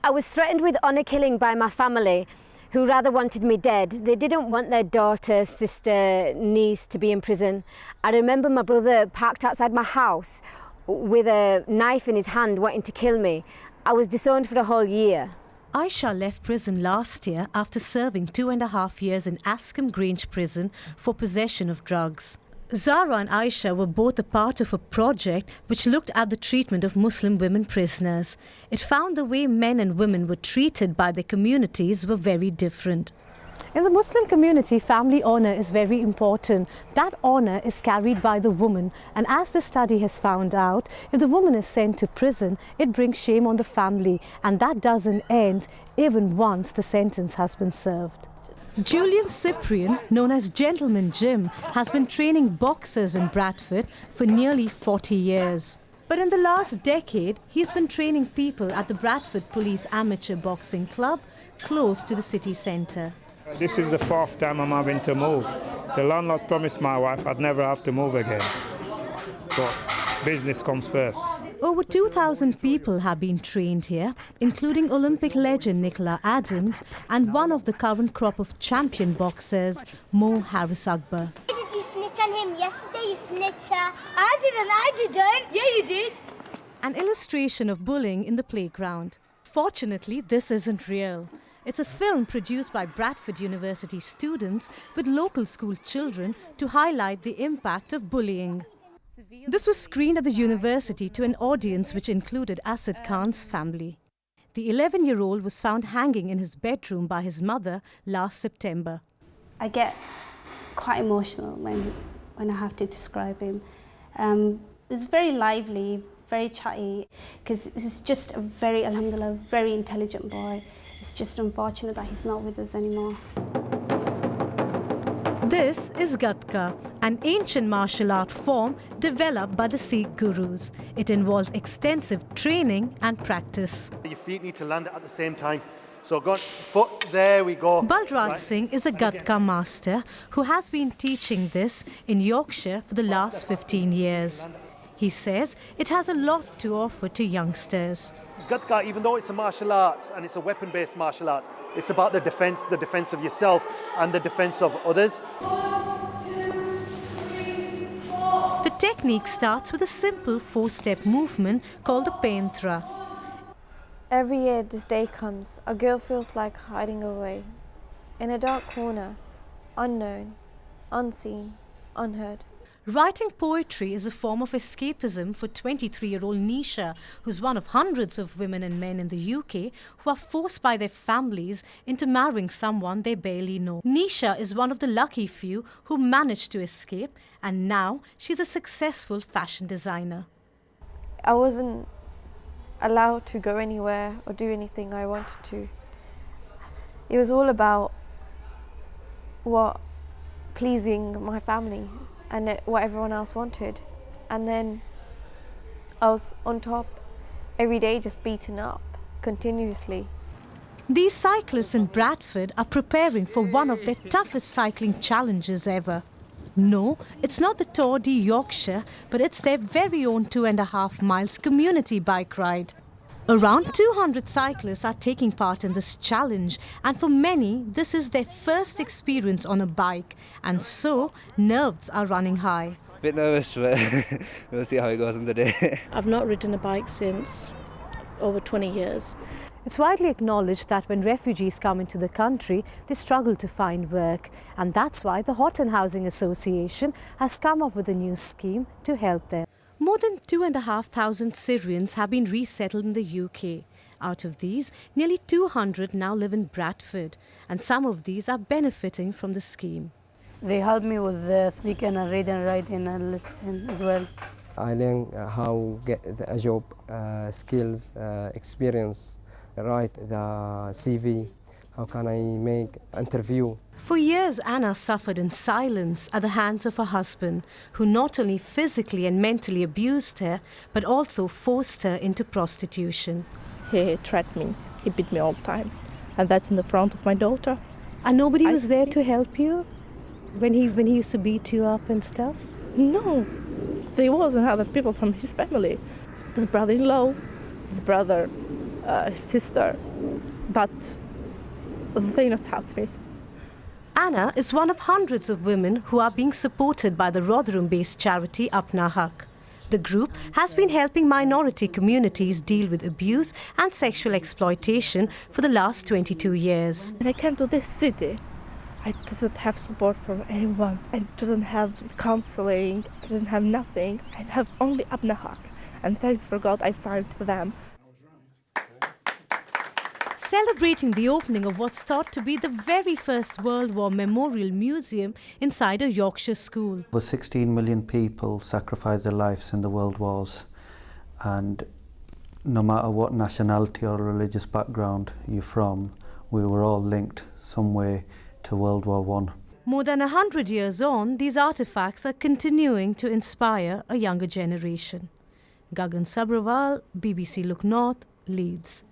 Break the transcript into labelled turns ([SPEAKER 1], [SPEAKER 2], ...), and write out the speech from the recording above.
[SPEAKER 1] I was threatened with honour killing by my family, who rather wanted me dead. They didn't want their daughter, sister, niece to be in prison. I remember my brother parked outside my house with a knife in his hand wanting to kill me. I was disowned for a whole year.
[SPEAKER 2] Aisha left prison last year after serving 2.5 years in Ascombe Grange prison for possession of drugs. Zara and Aisha were both a part of a project which looked at the treatment of Muslim women prisoners. It found the way men and women were treated by their communities were very different. In the Muslim community, family honour is very important. That honour is carried by the woman, and as the study has found out, if the woman is sent to prison, it brings shame on the family, and that doesn't end even once the sentence has been served. Julian Cyprian, known as Gentleman Jim, has been training boxers in Bradford for nearly 40 years. But in the last decade, he's been training people at the Bradford Police Amateur Boxing Club, close to the city centre.
[SPEAKER 3] This is the 4th time I'm having to move. The landlord promised my wife I'd never have to move again. But business comes first.
[SPEAKER 2] Over 2,000 people have been trained here, including Olympic legend Nicola Adams and one of the current crop of champion boxers, Mo Harris Akbar.
[SPEAKER 4] Why did you snitch on him yesterday, you snitcher? I didn't. Yeah, you did.
[SPEAKER 2] An illustration of bullying in the playground. Fortunately, this isn't real. It's a film produced by Bradford University students with local school children to highlight the impact of bullying. This was screened at the university to an audience which included Asad Khan's family. The 11-year-old was found hanging in his bedroom by his mother last September.
[SPEAKER 5] I get quite emotional when I have to describe him. He's very lively, very chatty, because he's just a very, alhamdulillah, very intelligent boy. It's just unfortunate that he's not with us anymore.
[SPEAKER 2] This is Gatka, an ancient martial art form developed by the Sikh gurus. It involves extensive training and practice.
[SPEAKER 6] Your feet need to land at the same time. So go foot, there we go.
[SPEAKER 2] Balraj Singh is a Gatka master who has been teaching this in Yorkshire for the last 15 years. He says it has a lot to offer to youngsters.
[SPEAKER 6] Gatka, even though it's a martial arts and it's a weapon-based martial arts, it's about the defense of yourself and the defense of others.
[SPEAKER 2] The technique starts with a simple 4-step movement called the Paintra.
[SPEAKER 7] Every year this day comes, a girl feels like hiding away. In a dark corner, unknown, unseen, unheard.
[SPEAKER 2] Writing poetry is a form of escapism for 23-year-old Nisha, who's one of hundreds of women and men in the UK who are forced by their families into marrying someone they barely know. Nisha is one of the lucky few who managed to escape, and now she's a successful fashion designer.
[SPEAKER 7] I wasn't allowed to go anywhere or do anything I wanted to. It was all about pleasing my family and what everyone else wanted. And then I was on top every day, just beaten up continuously.
[SPEAKER 2] These cyclists in Bradford are preparing for one of their toughest cycling challenges ever. No, it's not the Tour de Yorkshire, but it's their very own 2.5 miles community bike ride. Around 200 cyclists are taking part in this challenge, and for many, this is their first experience on a bike, and so nerves are running high.
[SPEAKER 8] A bit nervous, but we'll see how it goes on the day.
[SPEAKER 9] I've not ridden a bike since over 20 years.
[SPEAKER 2] It's widely acknowledged that when refugees come into the country, they struggle to find work, and that's why the Houghton Housing Association has come up with a new scheme to help them. More than 2,500 Syrians have been resettled in the UK. Out of these, nearly 200 now live in Bradford, and some of these are benefiting from the scheme.
[SPEAKER 10] They help me with speaking and reading and writing and listening as well.
[SPEAKER 11] I learn how to get a job, skills, experience, write the CV, how can I make interview.
[SPEAKER 2] For years, Anna suffered in silence at the hands of her husband, who not only physically and mentally abused her, but also forced her into prostitution.
[SPEAKER 9] He threatened me. He beat me all the time. And that's in the front of my daughter.
[SPEAKER 2] And nobody was there to help you when he used to beat you up and stuff?
[SPEAKER 9] No, there wasn't other people from his family. His brother-in-law, his brother, sister, but they not help me.
[SPEAKER 2] Anna is one of hundreds of women who are being supported by the Rotherham-based charity Apna Haq. The group has been helping minority communities deal with abuse and sexual exploitation for the last 22 years.
[SPEAKER 9] When I came to this city, I didn't have support from anyone. I didn't have counseling, I didn't have nothing. I have only Apna Haq, and thanks for God I found them.
[SPEAKER 2] Celebrating the opening of what's thought to be the very first World War Memorial Museum inside a Yorkshire school.
[SPEAKER 12] Over 16 million people sacrificed their lives in the World Wars, and no matter what nationality or religious background you're from, we were all linked some way to World War I.
[SPEAKER 2] More than 100 years on, these artefacts are continuing to inspire a younger generation. Gagan Sabrawal, BBC Look North, Leeds.